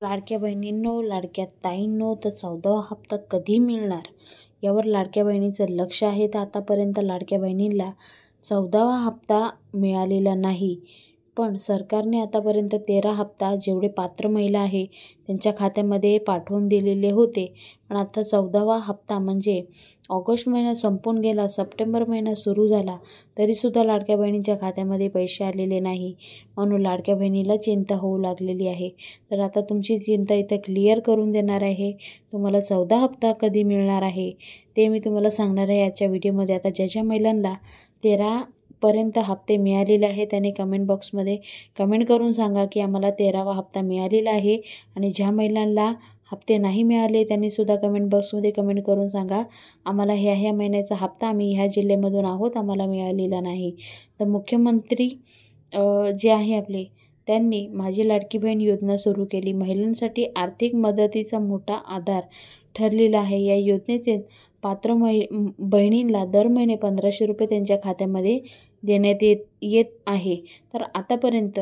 लाडक्या बहिणींनो, लाडक्या ताईंनो, तर 14वा हप्ता कधी मिळणार यावर लाडक्या बहिणीचं लक्ष आहे. तर आतापर्यंत लाडक्या बहिणींना 14वा हप्ता मिळालेला नाही, पण सरकारने आतापर्यंत 13 हप्ता जेवढे पात्र महिला आहे त्यांच्या खात्यामध्ये पाठवून दिलेले होते. पण आता 14वा हप्ता म्हणजे ऑगस्ट महिना संपून गेला, सप्टेंबर महिना सुरू झाला, तरीसुद्धा लाडक्या बहिणींच्या खात्यामध्ये पैसे आलेले नाही. म्हणून लाडक्या बहिणीला चिंता होऊ लागलेली आहे. तर आता तुमची चिंता इथं क्लिअर करून देणार आहे. तुम्हाला 14 हप्ता कधी मिळणार आहे ते मी तुम्हाला सांगणार आहे आजच्या व्हिडिओमध्ये. आता ज्या महिलांना 13पर्यंत हप्ते मिळालेले आहे त्याने कमेंट बॉक्समध्ये कमेंट करून सांगा की आम्हाला 13वा हप्ता मिळालेला आहे. आणि ज्या महिलांना हप्ते नाही मिळाले त्यांनीसुद्धा कमेंट बॉक्समध्ये कमेंट करून सांगा आम्हाला ह्या महिन्याचा हप्ता आम्ही ह्या जिल्ह्यामधून आहोत, आम्हाला मिळालेला नाही. तर मुख्यमंत्री जे आहे आपले त्यांनी माझी लाडकी बहीण योजना सुरू केली. महिलांसाठी आर्थिक मदतीचा मोठा आधार ठरलेला आहे. या योजनेचे पात्र बहिणींना दर महिने 1500 रुपये त्यांच्या खात्यामध्ये देण्यात येत आहे. तर आतापर्यंत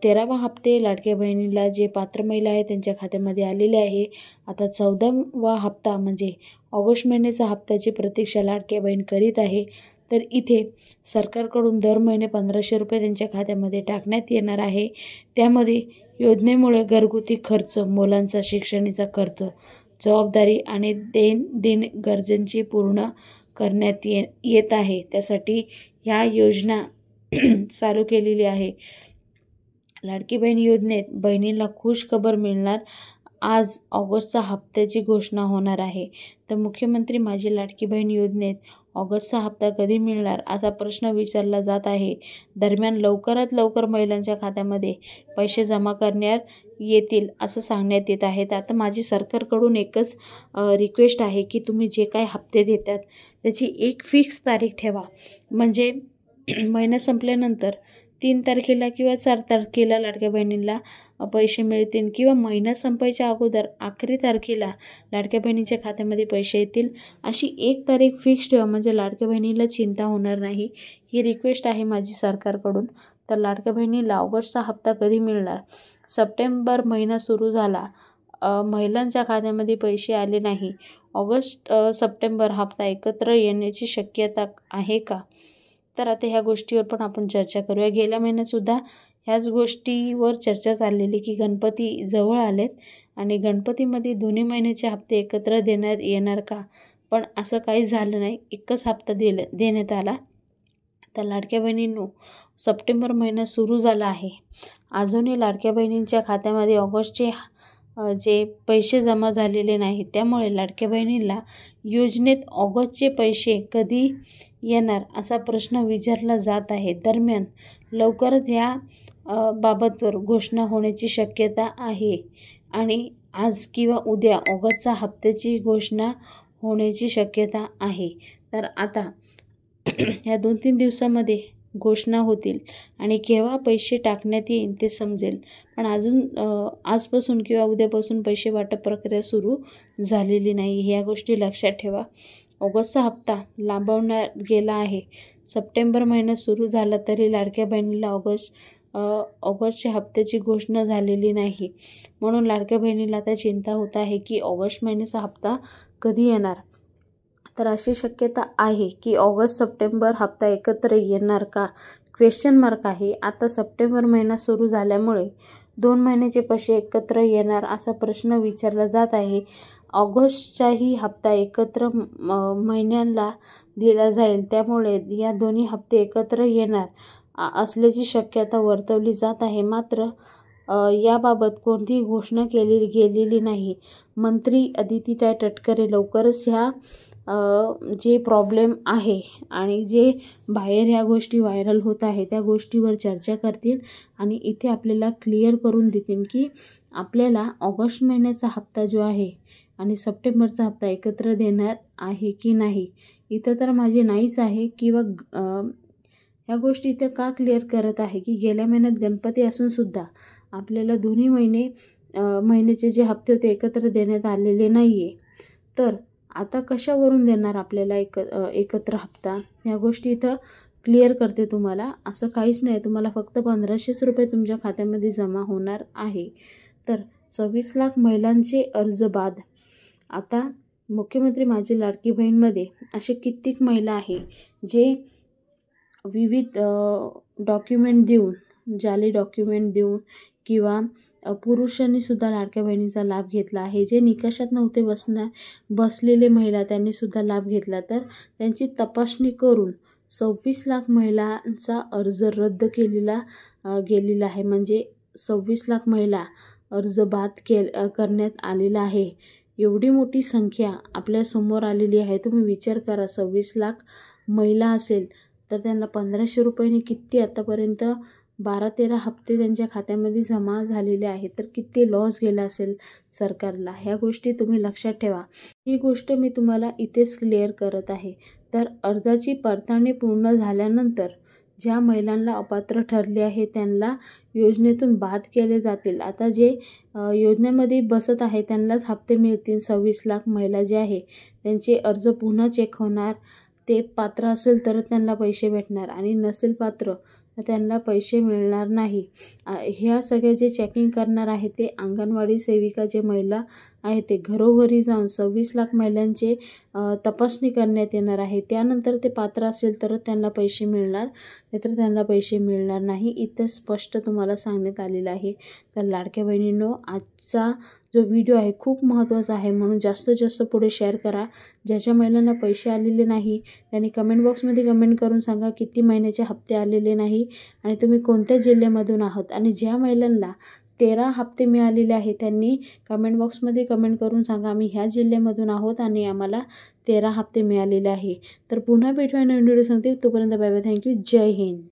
13वा हप्ते लाडक्या बहिणीला जे पात्र महिला आहे त्यांच्या खात्यामध्ये आलेले आहे. आता 14वा हप्ता म्हणजे ऑगस्ट महिन्याचा हप्त्याची प्रतीक्षा लाडक्या बहीण करीत आहे. तर इथे सरकारकडून दर महिने 1500 रुपये त्यांच्या खात्यामध्ये टाकण्यात येणार आहे. त्यामध्ये योजनेमुळे घरगुती खर्च, मुलांचा शिक्षणाचा खर्च, जबाबदारी आणि दैनंदिन गरजांची पूर्ण करण्यात येत आहे. त्यासाठी ह्या योजना चालू केलेली आहे. लाडकी बहीण योजनेत बहिणींना खुश खबर मिळणार. आज ऑगस्टचा हप्त्याची घोषणा होणार आहे. तर मुख्यमंत्री माझी लाडकी बहीण योजनेत ऑगस्टचा हप्ता कधी मिळणार असा प्रश्न विचारला जात आहे. दरम्यान लवकरात लवकर महिलांच्या खात्यामध्ये पैसे जमा करण्यात येतील असं सांगण्यात येत आहे. तर आता माझी सरकारकडून एकच रिक्वेस्ट आहे की तुम्ही जे काही हप्ते देतात त्याची एक फिक्स तारीख ठेवा. म्हणजे महिना संपल्यानंतर 3 तारखेला किंवा 4 तारखेला लाडक्या बहिणींना पैसे मिळतील, किंवा महिना संपायच्या अगोदर आखरी तारखेला लाडक्या बहिणीच्या खात्यामध्ये पैसे येतील. अशी एक तारीख फिक्स ठेवा म्हणजे लाडक्या बहिणीला चिंता होणार नाही. ही रिक्वेस्ट आहे माझी सरकारकडून. तर लाडक्या बहिणीला ऑगस्टचा हप्ता कधी मिळणार? सप्टेंबर महिना सुरू झाला, महिलांच्या खात्यामध्ये पैसे आले नाही. ऑगस्ट सप्टेंबर हप्ता एकत्र येण्याची शक्यता आहे का? तर आता ह्या गोष्टीवर पण आपण चर्चा करूया. गेल्या महिन्यातसुद्धा ह्याच गोष्टीवर चर्चा चाललेली की गणपती जवळ आलेत आणि गणपतीमध्ये दोन्ही महिन्याचे हप्ते एकत्र देण्यात येणार का? पण असं काही झालं नाही, एकच हप्ता देण्यात आला. तर लाडक्या बहिणींनो, सप्टेंबर महिना सुरू झाला आहे, अजूनही लाडक्या बहिणींच्या खात्यामध्ये ऑगस्टचे जे पैसे जमा झालेले नाहीत. त्यामुळे लाडक्या बहिणींना योजनेत ऑगस्टचे पैसे कधी येणार असा प्रश्न विचारला जात आहे. दरम्यान लवकरच ह्या बाबतवर घोषणा होण्याची शक्यता आहे आणि आज किंवा उद्या ऑगस्टच्या हप्त्याची घोषणा होण्याची शक्यता आहे. तर आता ह्या 2-3 दिवसामध्ये घोषणा होतील आणि केव्हा पैसे टाकण्यात येईल ते समजेल. पण अजून आजपासून किंवा उद्यापासून पैसे वाटप प्रक्रिया सुरू झालेली नाही. ह्या गोष्टी लक्षात ठेवा. ऑगस्टचा हप्ता लांबवण्यात गेला आहे. सप्टेंबर महिना सुरू झाला तरी लाडक्या बहिणीला ऑगस्टच्या हप्त्याची घोषणा झालेली नाही. म्हणून लाडक्या बहिणीला आता चिंता होत आहे की ऑगस्ट महिन्याचा हप्ता कधी येणार. तर अशी शक्यता आहे की ऑगस्ट सप्टेंबर हप्ता एकत्र येणार का? क्वेश्चन मार्क आहे. आता सप्टेंबर महिना सुरू झाल्यामुळे 2 महिन्याचे पैसे एकत्र येणार असा प्रश्न विचारला जात आहे. ऑगस्टचाही हप्ता एकत्र महिन्यांना दिला जाईल, त्यामुळे या दोन्ही हप्ते एकत्र येणार असल्याची शक्यता वर्तवली जात आहे. मात्र याबाबत कोणतीही घोषणा केली गेलेली नाही. मंत्री अदिती तटकरे लवकरच ह्या जे प्रॉब्लेम आहे आणि जे बाहेर ह्या गोष्टी व्हायरल होत आहे त्या गोष्टीवर चर्चा करतील आणि इथे आपल्याला क्लिअर करून देतील की आपल्याला ऑगस्ट महिन्याचा हप्ता जो आहे आणि सप्टेंबरचा हप्ता एकत्र देणार आहे की नाही. इथं तर माझे नाहीच आहे. किंवा ह्या गोष्टी इथं का क्लिअर करत आहे की गेल्या महिन्यात गणपती असूनसुद्धा आपल्याला दोन्ही महिन्याचे जे हप्ते होते एकत्र देण्यात आलेले नाही आहे. तर आता कशावरून देणार आपल्याला एकत्र हप्ता? ह्या गोष्टी इथं क्लिअर करते तुम्हाला. असं काहीच नाही, तुम्हाला फक्त 1500 रुपये तुमच्या खात्यामध्ये जमा होणार आहे. तर 26 लाख महिलांचे अर्ज बाद. आता मुख्यमंत्री माझी लाडकी बहीणमध्ये असे कित्येक महिला आहे जे विविध डॉक्युमेंट देऊन, जाली डॉक्युमेंट देऊन किंवा पुरुषांनी सुद्धा लाडक्या बहिणीचा लाभ घेतला आहे. जे निकषात नव्हते बसलेले महिला त्यांनी सुद्धा लाभ घेतला. तर त्यांची तपासणी करून 26 लाख महिलांचा अर्ज रद्द गेलेला आहे. म्हणजे 26 लाख महिला अर्ज बाद करण्यात आलेला आहे. एवढी मोठी संख्या आपल्यासमोर आलेली आहे. तुम्ही विचार करा, 26 लाख महिला असेल तर त्यांना 1500 रुपयांनी किती आतापर्यंत 12-13 हप्ते त्यांच्या खात्यामध्ये जमा झालेले आहेत. तर किती लॉस गेला असेल सरकारला. ह्या गोष्टी तुम्ही लक्षात ठेवा. ही गोष्ट मी तुम्हाला इथेच क्लिअर करत आहे. तर अर्जाची पडताळणी पूर्ण झाल्यानंतर ज्या महिलांना अपात्र ठरले आहे त्यांना योजनेतून बाद केले जातील. आता जे योजनेमध्ये बसत आहे त्यांनाच हप्ते मिळतील. 26 लाख महिला जे आहे त्यांचे अर्ज पुन्हा चेक होणार. ते पात्र असेल तर त्यांना पैसे भेटणार आणि नसेल पात्र तर त्यांना पैसे मिळणार नाही. ह्या सगळ्या जे चेकिंग करणार आहे ते अंगणवाडी सेविका जे महिला आहेत ते घरोघरी जाऊन 26 लाख महिलांचे तपासणी करण्यात येणार आहे. त्यानंतर ते पात्र असेल तर त्यांना पैसे मिळणार, नाहीतर त्यांना पैसे मिळणार नाही. इथं स्पष्ट तुम्हाला सांगण्यात आलेलं आहे. तर लाडक्या बहिणींनो, आजचा जो व्हिडिओ आहे खूप महत्त्वाचा आहे, म्हणून जास्तीत जास्त पुढे शेअर करा. ज्याच्या महिलांना पैसे आलेले नाही त्यांनी कमेंट बॉक्समध्ये कमेंट करून सांगा किती महिन्याचे हप्ते आलेले नाही आणि तुम्ही कोणत्या जिल्ह्यामधून आहात. आणि ज्या महिलांना 13 हप्ते मिळालेले आहेत त्यांनी कमेंट बॉक्समध्ये कमेंट करून सांगा आम्ही ह्या जिल्ह्यामधून आहोत आणि आम्हाला 13 हप्ते मिळालेले आहे. तर पुन्हा भेटूया नवीन व्हिडिओ सांगते. तोपर्यंत बाय बाय. थँक्यू. जय हिंद.